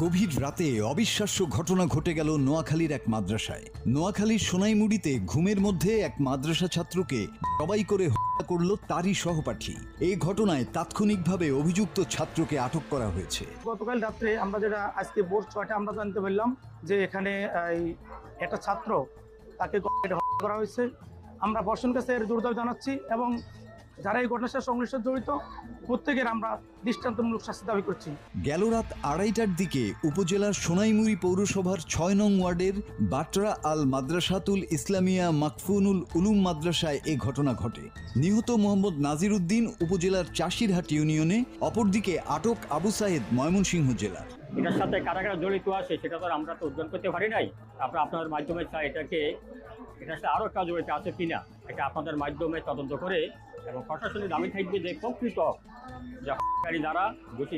গভীর রাতে অবিশ্বাস্য ঘটনা ঘটে গেল নোয়াখালীর এক মাদ্রাসায়। নোয়াখালীর সোনাইমুড়িতে ঘুমের মধ্যে এক মাদ্রাসা ছাত্রকে জবাই করে হত্যা করল তারই সহপাঠী। এই ঘটনায় তাৎক্ষণিকভাবে অভিযুক্ত ছাত্রকে আটক করা হয়েছে। গতকাল রাত্রে আমরা যেটা আজকে ভোর 6টায় আমরা জানতে পারলাম যে এখানে একটা ছাত্র তাকে হত্যা করা হয়েছে। আমরা প্রশাসনের কাছে এর জোর দাবি জানাচ্ছি এবং যারা এই ঘটনার সাথে সংশ্লিষ্ট জড়িত প্রত্যেকের আমরা দৃষ্টান্তমূলক শাস্তি দাবি করছি। গেল রাত 2:30টার দিকে উপজেলার সোনাইমুড়ি পৌরসভার 6 নং ওয়ার্ডের বাটরা আল মাদ্রাসাতুল ইসলামিয়া মাকফুনুল উলুম মাদ্রাসায় এ ঘটনা ঘটে। নিহত মোহাম্মদ নাজির উদ্দিন উপজেলার চাষিরহাট ইউনিয়নে, অপরদিকে আটক আবু সাইদ ময়মনসিংহ জেলার। এটার সাথে কারা কারা জড়িত আছে সেটা তো আমরা তো উদ্ধার করতে পারি নাই। আমরা আপনাদের মাধ্যমে চাই এটার সাথে আরও একটা জড়িত আছে কিনা এটা আপনাদের মাধ্যমে তদন্ত করে এবং প্রশাসনের দাবি থাকবে যে প্রকৃত যারা দোষী